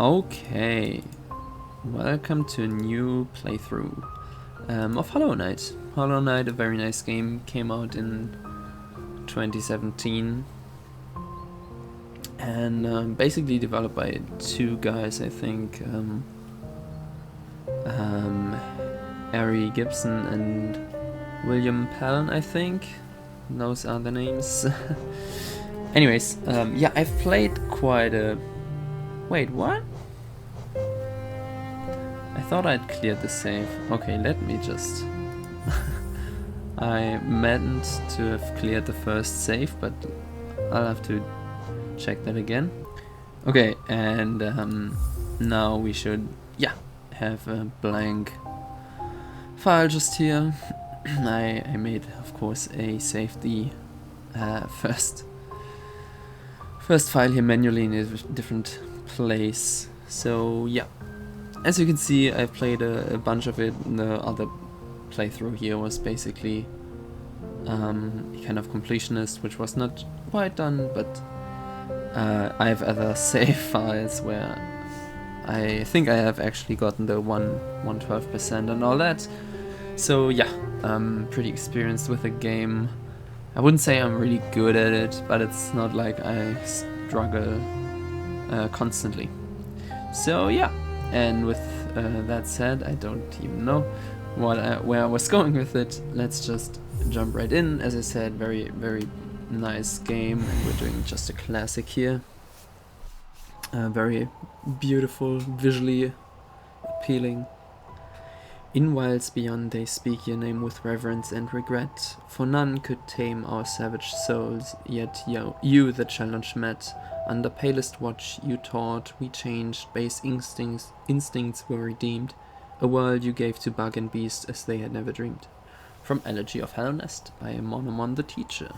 Okay, welcome to a new playthrough of Hollow Knight. Hollow Knight, a very nice game, came out in 2017 and basically developed by two guys, I think, Ari Gibson and William Palin, I think. Those are the names. Anyways, yeah, I've played quite a... Wait, what? I thought I'd cleared the save. Okay, let me just... I meant to have cleared the first save, but I'll have to check that again. Okay, and now we should, yeah, have a blank file just here. I made, of course, a save the first file here manually in a different place. So yeah, as you can see, I've played a bunch of it. The other playthrough here was basically kind of completionist, which was not quite done, but I have other save files where I think I have actually gotten the 112% and all that. So yeah, I'm pretty experienced with the game. I wouldn't say I'm really good at it, but it's not like I struggle constantly. So yeah, and with that said, I don't even know where I was going with it. Let's just jump right in. As I said, very nice game, and we're doing just a classic here. Very beautiful, visually appealing. In wilds beyond they speak your name with reverence and regret, for none could tame our savage souls, yet you the challenge met. Under palest watch you taught, we changed, base instincts were redeemed, a world you gave to bug and beast as they had never dreamed. From Elegy of Hallownest by Monomon the Teacher.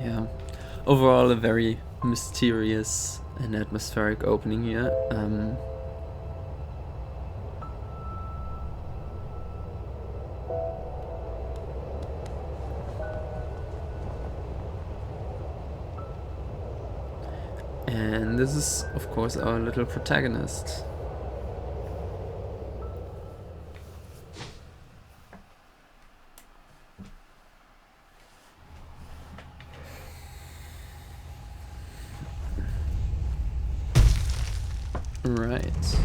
Yeah, overall a very mysterious and atmospheric opening here. And this is, of course, our little protagonist. Right.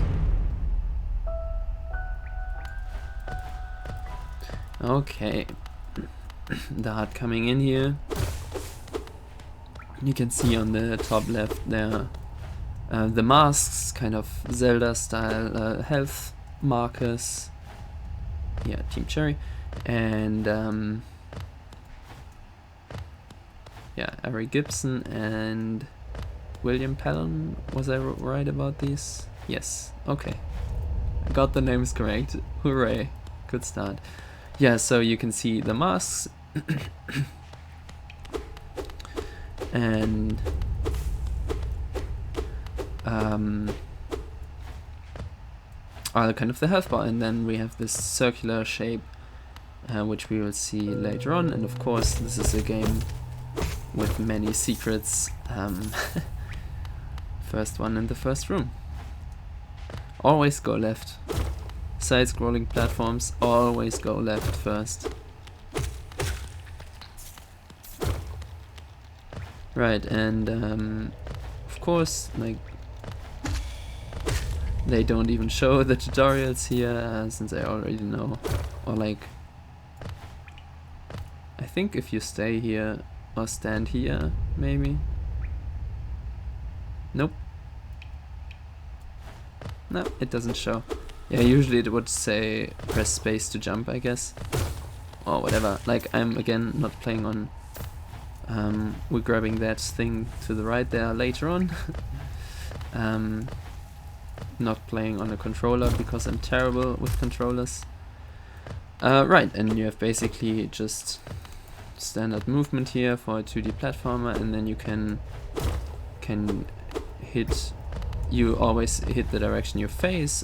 Okay. Dart coming in here. You can see on the top left there the masks, kind of Zelda style health markers. Yeah, Team Cherry. And yeah, Ari Gibson and William Palin. Was I right about these? Yes. Okay. I got the names correct. Hooray. Good start. Yeah, so you can see the masks. And kind of the health bar, and then we have this circular shape which we will see later on, and of course this is a game with many secrets. First one in the first room. Always go left. Side-scrolling platforms, always go left first. Right, and of course, like, they don't even show the tutorials here, since I already know. Or like, I think if you stay here or stand here, maybe. Nope. No, it doesn't show. Yeah, usually it would say press space to jump, I guess. Or whatever. Like, I'm again not playing on... we're grabbing that thing to the right there later on. Not playing on a controller because I'm terrible with controllers. Right, and you have basically just standard movement here for a 2D platformer, and then you can hit... You always hit the direction you face,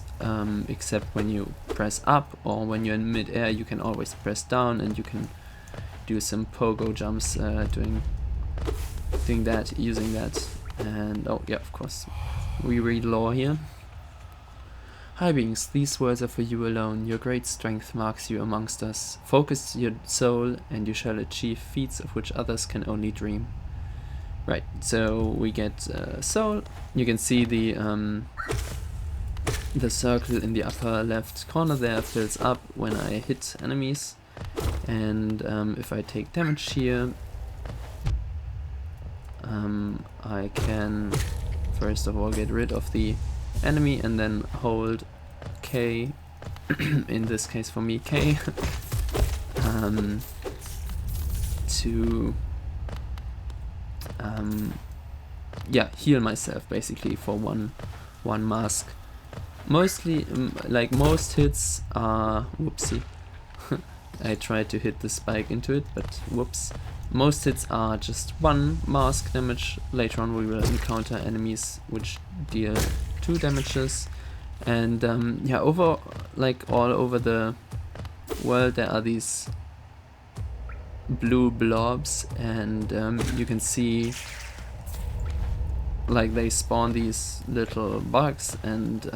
except when you press up, or when you're in mid-air you can always press down, and you can do some pogo jumps doing that, using that. And oh yeah, of course, we read lore here. Hi beings, these words are for you alone. Your great strength marks you amongst us. Focus your soul and you shall achieve feats of which others can only dream. Right, so we get soul. You can see the circle in the upper left corner there fills up when I hit enemies. And if I take damage here, I can first of all get rid of the enemy and then hold K, in this case for me K, to yeah, heal myself basically for one mask. Mostly, like most hits are, whoopsie, I tried to hit the spike into it, but whoops. Most hits are just one mask damage. Later on we will encounter enemies which deal 2 damages. And yeah, all over the world there are these blue blobs, and you can see like they spawn these little bugs, and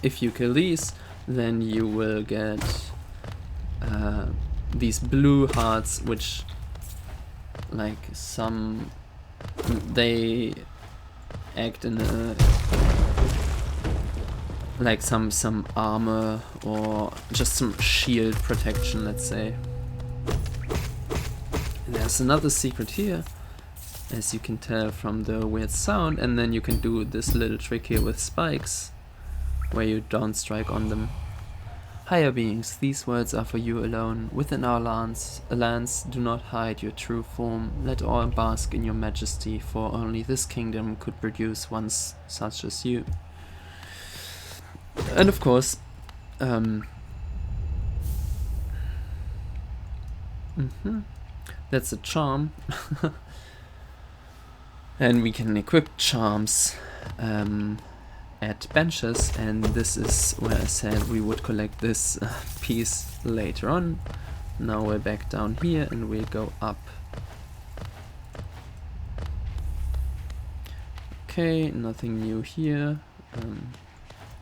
if you kill these, then you will get these blue hearts, which like they act in a like some armor or just some shield protection, let's say. And there's another secret here, as you can tell from the weird sound, and then you can do this little trick here with spikes where you don't strike on them. Higher beings, these words are for you alone. Within our lands, do not hide your true form. Let all bask in your majesty, for only this kingdom could produce ones such as you. And of course, that's a charm. And we can equip charms at benches, and this is where I said we would collect this piece later on. Now we're back down here and we'll go up. Okay, nothing new here.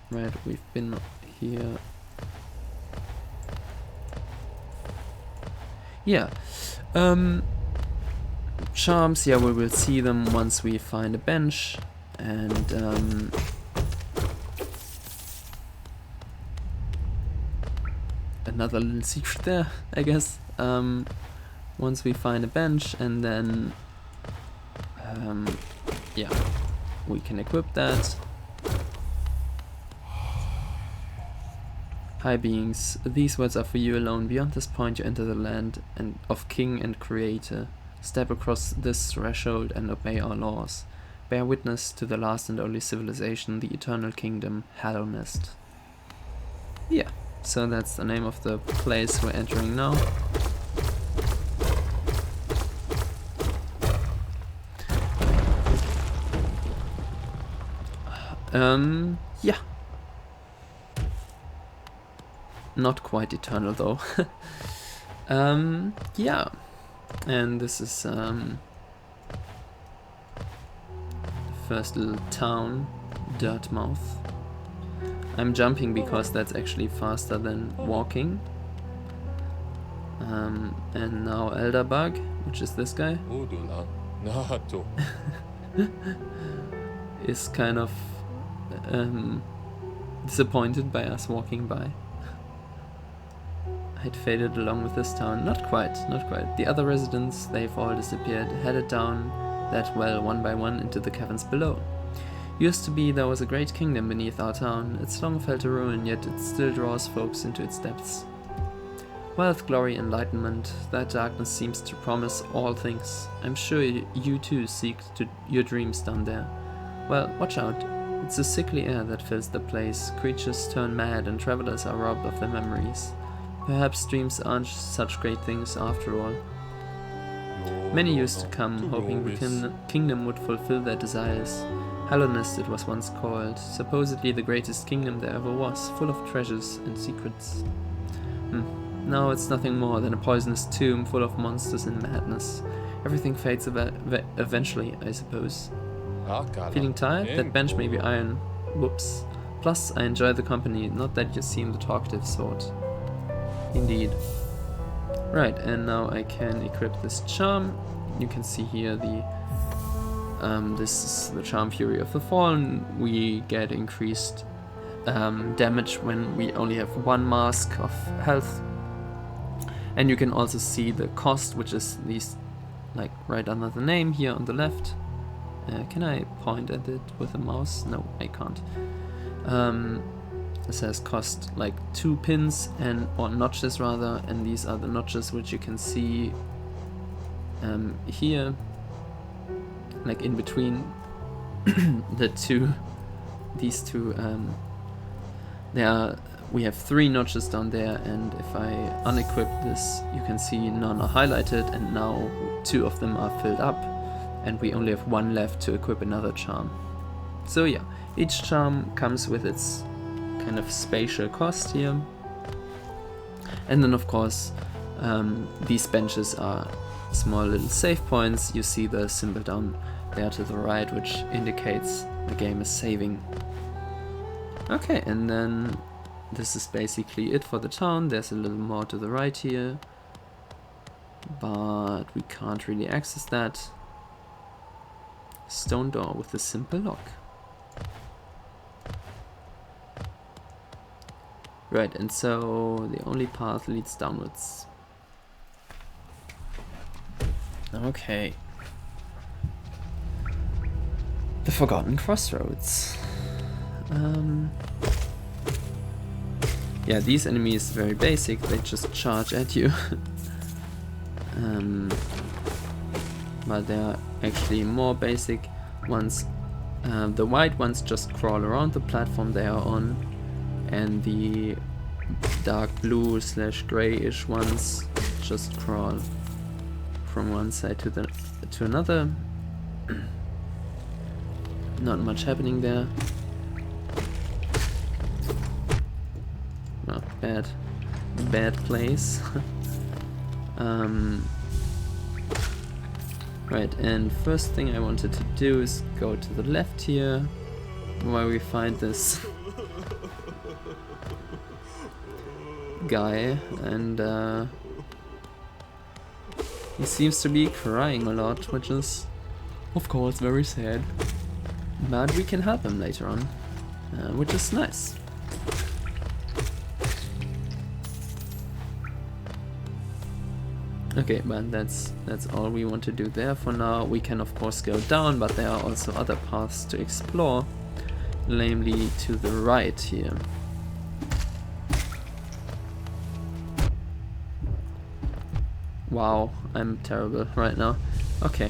Right, we've been here. Yeah. Charms, yeah, we will see them once we find a bench, and another little secret there, I guess. Once we find a bench, and then yeah, we can equip that. High beings, these words are for you alone. Beyond this point you enter the land of King and Creator. Step across this threshold and obey our laws. Bear witness to the last and only civilization, the eternal kingdom, Hallownest. Yeah, so that's the name of the place we're entering now. Yeah. Not quite eternal though. Yeah. And this is the first little town, Dirtmouth. I'm jumping because that's actually faster than walking. And now Elderbug, which is this guy, is kind of disappointed by us walking by. I'd faded along with this town. Not quite. The other residents, they've all disappeared, headed down that well one by one into the caverns below. Used to be there was a great kingdom beneath our town. It's long fell to ruin, yet it still draws folks into its depths. Wealth, glory, enlightenment, that darkness seems to promise all things. I'm sure you too seek your dreams down there. Well, watch out. It's the sickly air that fills the place. Creatures turn mad and travelers are robbed of their memories. Perhaps dreams aren't such great things after all. Many used to come, hoping the kingdom would fulfill their desires. Hallownest it was once called, supposedly the greatest kingdom there ever was, full of treasures and secrets. Now it's nothing more than a poisonous tomb full of monsters and madness. Everything fades eventually, I suppose. Feeling tired? That bench may be iron. Whoops. Plus, I enjoy the company, not that you seem the talkative sort. Indeed. Right, and now I can equip this charm. You can see here this is the Charm Fury of the Fallen. We get increased damage when we only have one mask of health. And you can also see the cost, which is these, like right under the name here on the left. Can I point at it with a mouse? No, I can't. It says cost like 2 pins or notches rather, and these are the notches which you can see here, like in between these two. We have 3 notches down there, and if I unequip this, you can see none are highlighted, and now 2 of them are filled up, and we only have 1 left to equip another charm. So yeah, each charm comes with its kind of spatial cost here. And then of course these benches are small little save points. You see the symbol down there to the right, which indicates the game is saving. Okay, and then this is basically it for the town. There's a little more to the right here, but we can't really access that. Stone door with a simple lock. Right, and so the only path leads downwards. Okay. The Forgotten Crossroads. Yeah, these enemies very basic, they just charge at you. But they're actually more basic ones. The white ones just crawl around the platform they are on, and the dark blue / grayish ones just crawl from one side to another. Not much happening there. Well, bad place. Right, and first thing I wanted to do is go to the left here, where we find this guy, and he seems to be crying a lot, which is of course very sad, but we can help him later on, which is nice. Okay, but that's all we want to do there for now. We can of course go down, but there are also other paths to explore, namely to the right here. Wow, I'm terrible right now. Okay.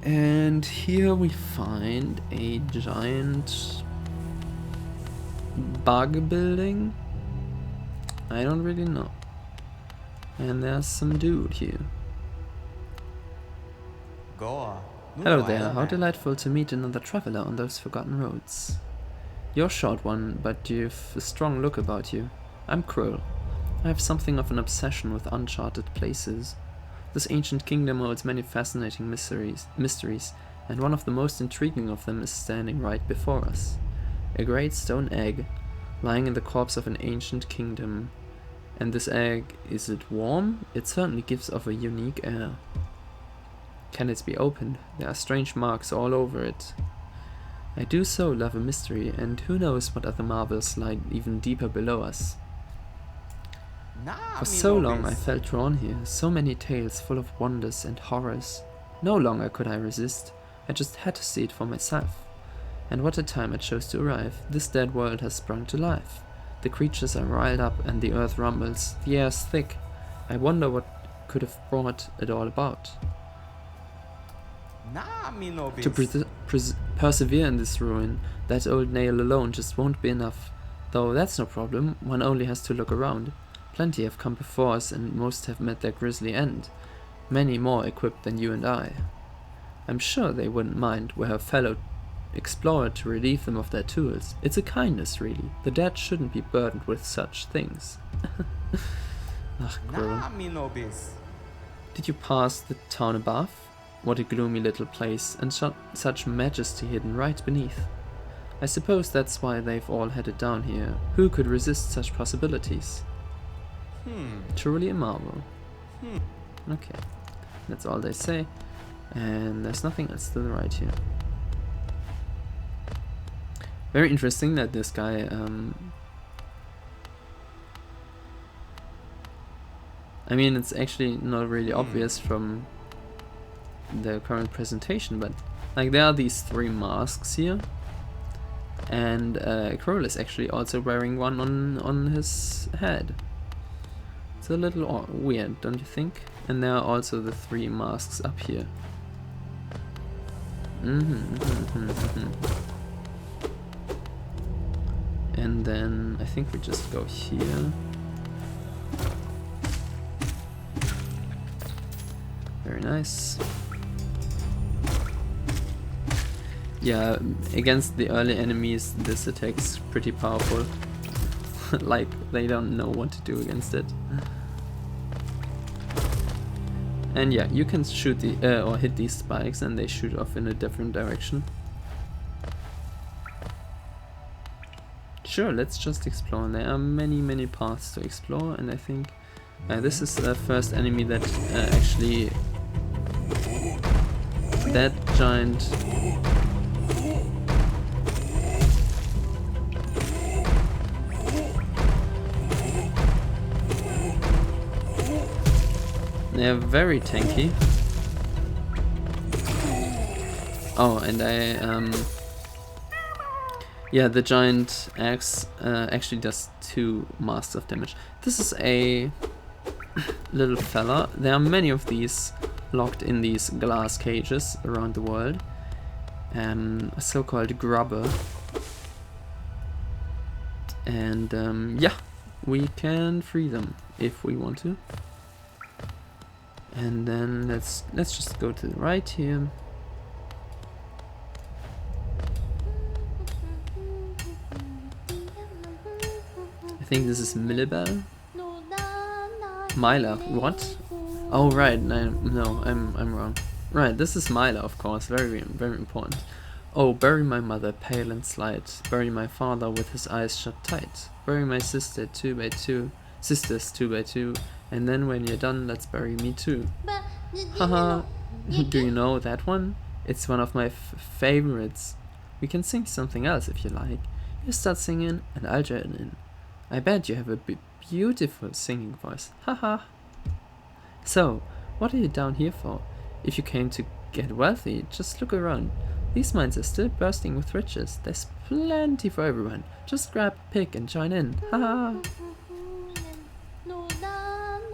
And here we find a giant bug building. I don't really know. And there's some dude here. Hello there, how delightful to meet another traveler on those forgotten roads. You're a short one, but you've a strong look about you. I'm Krill. I have something of an obsession with uncharted places. This ancient kingdom holds many fascinating mysteries, and one of the most intriguing of them is standing right before us. A great stone egg, lying in the corpse of an ancient kingdom. And this egg, is it warm? It certainly gives off a unique air. Can it be opened? There are strange marks all over it. I do so love a mystery, and who knows what other marvels lie even deeper below us. For so long I felt drawn here, so many tales full of wonders and horrors. No longer could I resist, I just had to see it for myself. And what a time I chose to arrive. This dead world has sprung to life. The creatures are riled up and the earth rumbles, the air is thick. I wonder what could have brought it all about. To persevere in this ruin, that old nail alone just won't be enough. Though that's no problem, one only has to look around. Plenty have come before us and most have met their grisly end. Many more equipped than you and I. I'm sure they wouldn't mind were a fellow explorer to relieve them of their tools. It's a kindness, really. The dead shouldn't be burdened with such things. Ach, girl. Did you pass the town above? What a gloomy little place, and such majesty hidden right beneath. I suppose that's why they've all headed down here. Who could resist such possibilities? Truly a marvel. Okay, that's all they say. And there's nothing else to the right here. Very interesting that this guy I mean, it's actually not really obvious from the current presentation, but like there are these three masks here, and Kroll is actually also wearing one on his head. It's a little weird, don't you think? And there are also the three masks up here. And then I think we just go here. Very nice. Yeah, against the early enemies this attack's pretty powerful. Like, they don't know what to do against it. And yeah, you can shoot the or hit these spikes and they shoot off in a different direction. Sure, let's just explore. There are many paths to explore, and I think this is the first enemy that actually that giant they're very tanky. Oh, and yeah, the giant axe actually does 2 masks of damage. This is a little fella. There are many of these locked in these glass cages around the world. A so-called grubber. And yeah, we can free them if we want to. And then let's just go to the right here. I think this is Millibel. Myla, what? Oh right, no, I'm wrong. Right, this is Myla, of course, very important. Oh, bury my mother, pale and slight. Bury my father with his eyes shut tight. Bury my sister 2 by 2, sisters 2 by 2. And then when you're done, let's bury me too. Haha, do you know that one? It's one of my favorites. We can sing something else if you like. You start singing and I'll join in. I bet you have a beautiful singing voice. Haha. So, what are you down here for? If you came to get wealthy, just look around. These mines are still bursting with riches. There's plenty for everyone. Just grab a pick and join in. Haha.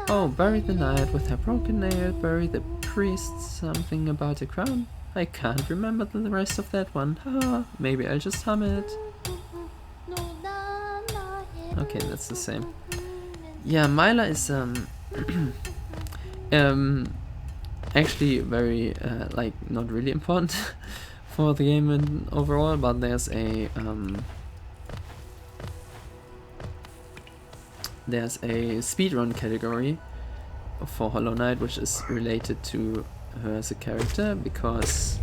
Oh, bury the knight with her broken nail, bury the priest, something about a crown. I can't remember the rest of that one. Haha, maybe I'll just hum it. Okay, that's the same. Yeah, Myla is actually very like not really important for the game and overall, but there's a speedrun category for Hollow Knight, which is related to her as a character, because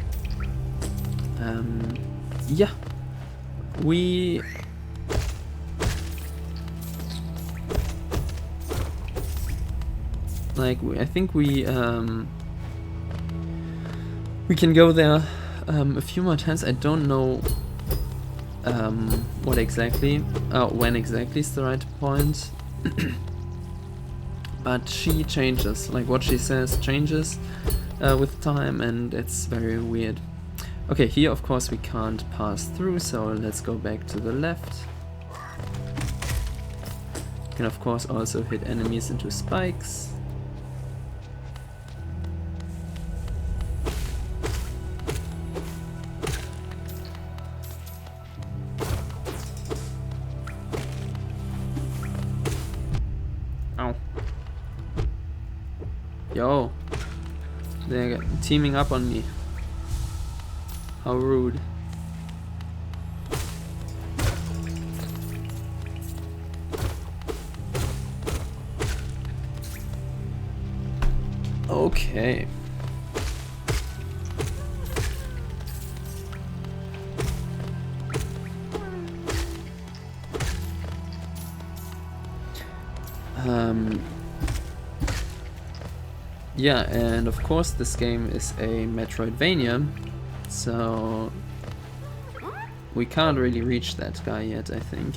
yeah, I think we can go there a few more times. I don't know what exactly, when exactly is the right point. but she changes. Like what she says changes with time, and it's very weird. Okay, here of course we can't pass through, so let's go back to the left. You can of course also hit enemies into spikes. Ow. Yo, they're teaming up on me. How rude. Okay. Yeah, and of course this game is a Metroidvania, so we can't really reach that guy yet, I think.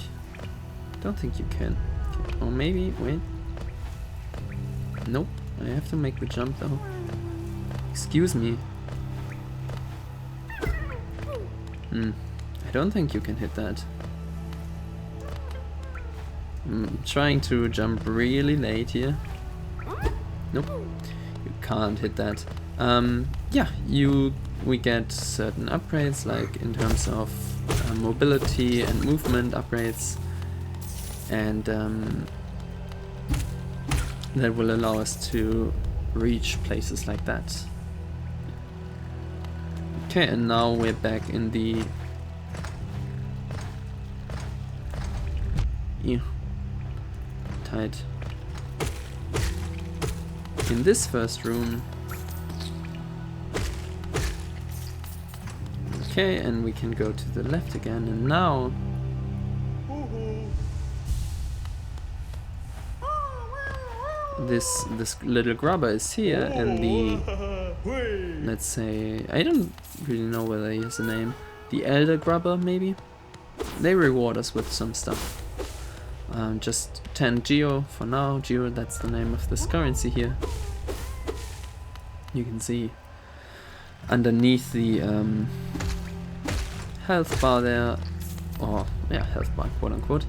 Don't think you can. Or maybe, wait. Nope, I have to make the jump though. Excuse me. I don't think you can hit that. I'm trying to jump really late here. Nope, you can't hit that. Yeah, we get certain upgrades, like in terms of mobility and movement upgrades, and that will allow us to reach places like that. Okay, and now we're back in the tight. In this first room. Okay, and we can go to the left again, and now this little grubber is here, and the, let's say, I don't really know whether he has a name, the elder grubber maybe? They reward us with some stuff. Just 10 geo for now. Geo, that's the name of this currency here. You can see underneath the health bar there, or yeah, health bar, quote unquote,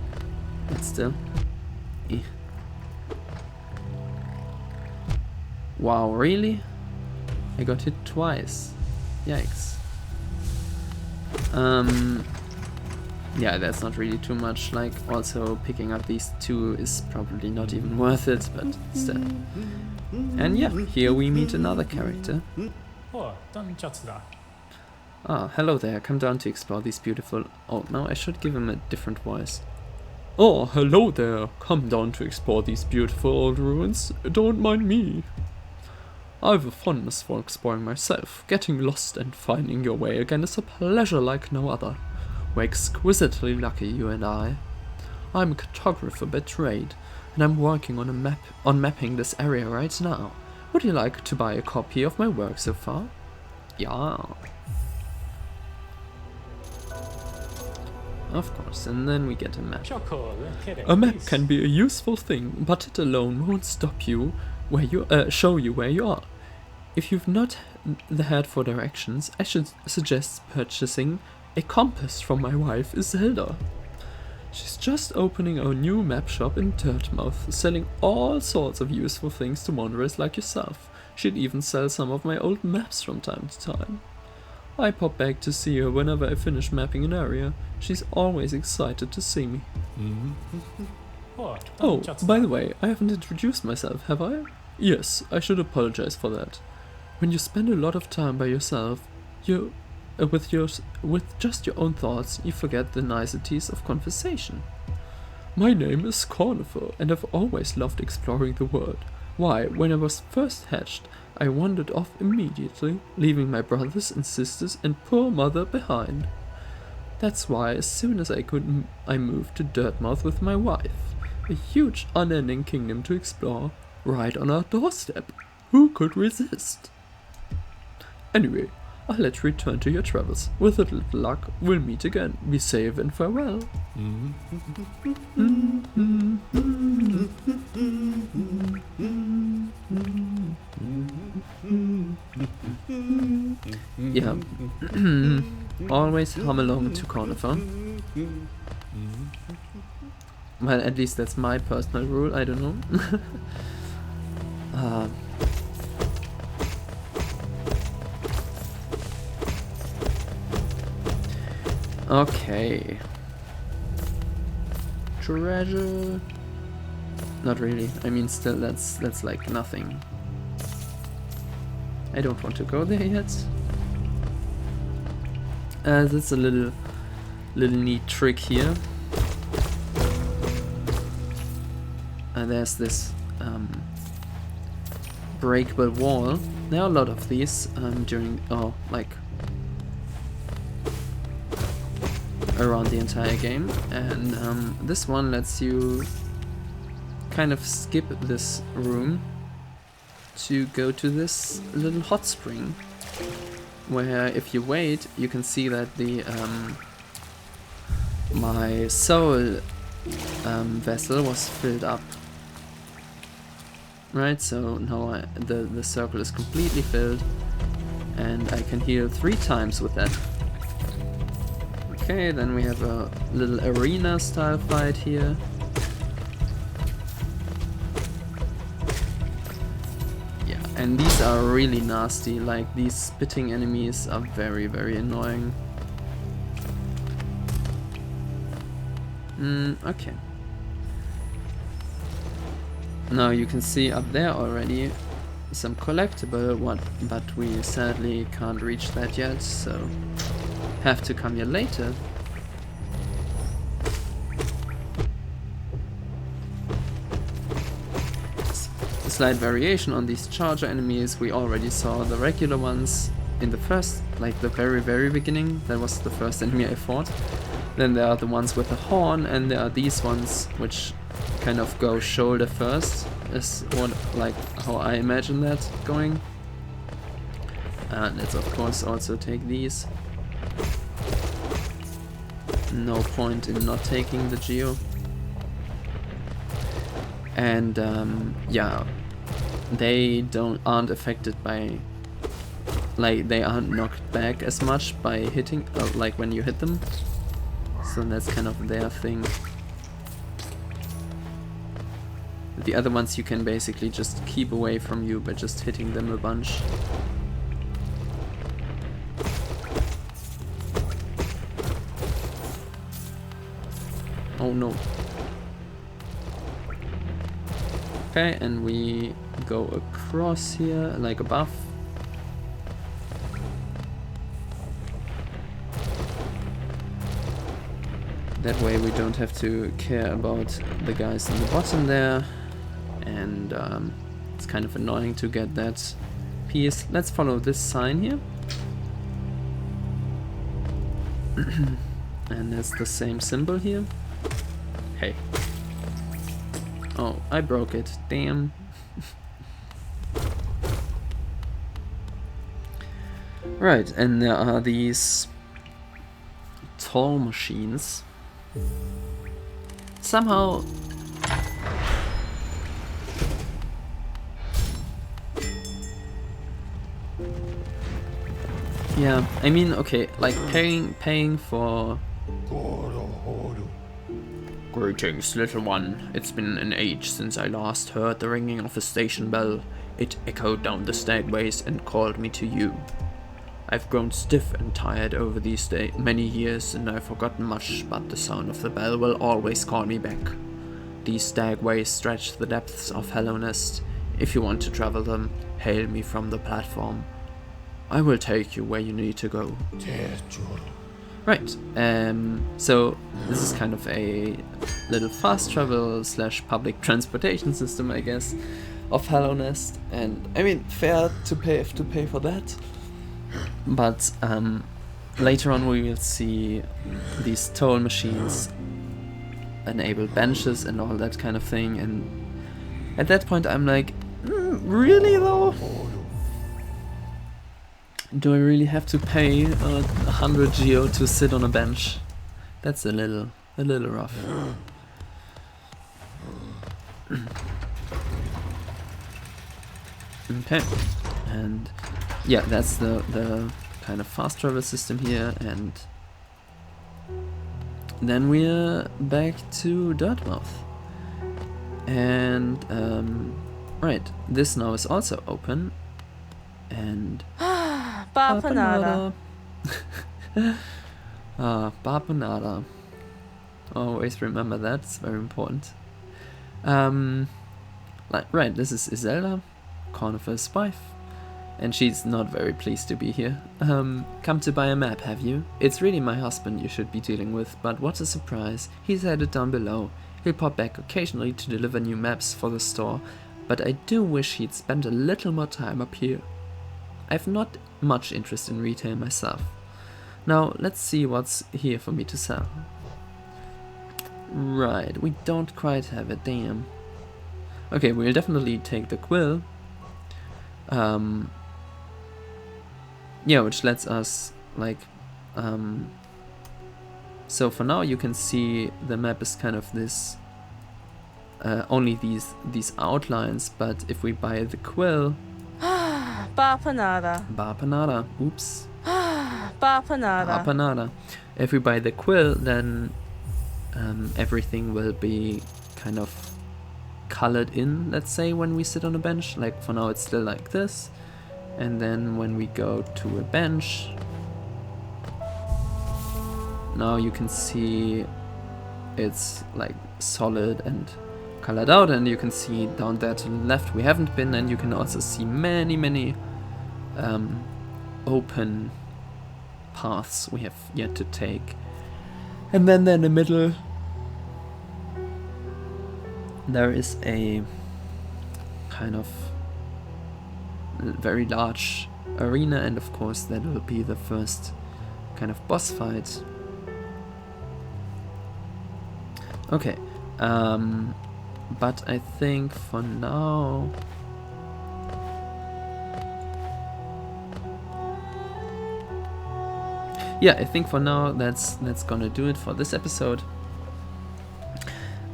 but still. Wow, really? I got hit twice. Yikes. Yeah, that's not really too much. Like, also picking up these two is probably not even worth it, but still. And yeah, here we meet another character. Ah, hello there, come down to explore these beautiful... Oh, no, I should give him a different voice. Oh, hello there, come down to explore these beautiful old ruins. Don't mind me. I have a fondness for exploring myself. Getting lost and finding your way again is a pleasure like no other. We're exquisitely lucky, you and I. I'm a cartographer by trade, and I'm working on mapping this area right now. Would you like to buy a copy of my work so far? Yeah. Of course, and then we get a map. A map can be a useful thing, but it alone won't stop you where you show you where you are. If you've not the head for directions, I should suggest purchasing a compass from my wife, Zelda. She's just opening a new map shop in Dirtmouth, selling all sorts of useful things to wanderers like yourself. She'd even sell some of my old maps from time to time. I pop back to see her whenever I finish mapping an area. She's always excited to see me. Oh, by the way, I haven't introduced myself, have I? Yes, I should apologize for that. When you spend a lot of time by yourself, with just your own thoughts, you forget the niceties of conversation. My name is Cornifer, and I've always loved exploring the world. Why, when I was first hatched, I wandered off immediately, leaving my brothers and sisters and poor mother behind. That's why, as soon as I could, I moved to Dirtmouth with my wife. A huge, unending kingdom to explore, right on our doorstep. Who could resist? Anyway, I'll let you return to your travels. With a little luck, we'll meet again. Be safe and farewell. yeah, always hum along to Conifer. Well, at least that's my personal rule, I don't know. Okay. Treasure. Not really. I mean, still, that's like nothing. I don't want to go there yet. That's a little neat trick here. There's this breakable wall. There are a lot of these like around the entire game, and this one lets you kind of skip this room to go to this little hot spring, where if you wait, you can see that the my soul vessel was filled up. Right, so now the circle is completely filled, and I can heal 3 times with that. Okay, then we have a little arena style fight here. Yeah, and these are really nasty, like these spitting enemies are very, very annoying. Okay. Now you can see up there already some collectible one, but we sadly can't reach that yet, so have to come here later. A slight variation on these charger enemies. We already saw the regular ones in the first, like the very, very beginning. That was the first enemy I fought. Then there are the ones with the horn, and there are these ones which kind of go shoulder first, is what, like, how I imagine that going. And let's of course also take these. No point in not taking the geo. And yeah, they aren't affected by, like, they aren't knocked back as much by hitting, like when you hit them. So that's kind of their thing. The other ones you can basically just keep away from you by just hitting them a bunch. Oh no. Okay, and we go across here, like above. That way we don't have to care about the guys in the bottom there. And it's kind of annoying to get that piece. Let's follow this sign here. And there's the same symbol here. Hey. Oh, I broke it. Damn. Right, and there are these tall machines. Somehow yeah, I mean, okay, like paying for... Greetings, little one. It's been an age since I last heard the ringing of a station bell. It echoed down the stairways and called me to you. I've grown stiff and tired over these many years, and I've forgotten much, but the sound of the bell will always call me back. These stairways stretch to the depths of Hallownest. If you want to travel them, hail me from the platform. I will take you where you need to go. Right, so this is kind of a little fast travel / public transportation system, I guess, of Hallownest, and I mean, fair to pay for that. But later on we will see these toll machines enable benches and all that kind of thing, and at that point I'm like, really though? Do I really have to pay 100 geo to sit on a bench? That's a little rough. Okay, and yeah, that's the kind of fast travel system here, and then we're back to Dirtmouth. And right, this now is also open, and Bapanada. Bapanada. Always remember that, it's very important. Right, this is Iselda, Cornifer's wife, and she's not very pleased to be here. Come to buy a map, have you? It's really my husband you should be dealing with, but what a surprise, he's headed down below. He'll pop back occasionally to deliver new maps for the store, but I do wish he'd spent a little more time up here. I've not much interest in retail myself. Now, let's see what's here for me to sell. Right, we don't quite have it, damn. Okay, we'll definitely take the quill. Yeah, which lets us, like, so for now you can see the map is kind of this, only these outlines, but if we buy the quill... Bapanada, oops. Bapanada. If we buy the quill, then everything will be kind of colored in, let's say, when we sit on a bench. Like for now it's still like this, and then when we go to a bench, now you can see it's like solid and colored out, and you can see down there to the left we haven't been, and you can also see many open paths we have yet to take. And then in the middle there is a kind of very large arena, and of course that will be the first kind of boss fight. Okay, but I think for now I think for now that's gonna do it for this episode.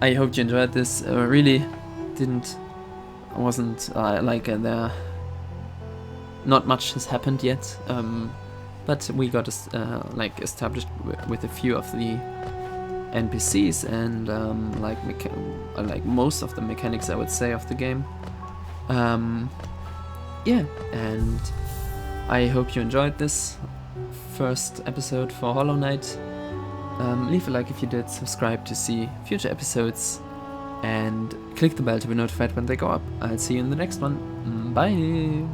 I hope you enjoyed this. Really wasn't there. Not much has happened yet, but we got established with a few of the NPCs and like most of the mechanics, I would say, of the game. Yeah, and I hope you enjoyed this first episode for Hollow Knight. Leave a like if you did, subscribe to see future episodes, and click the bell to be notified when they go up. I'll see you in the next one. Bye!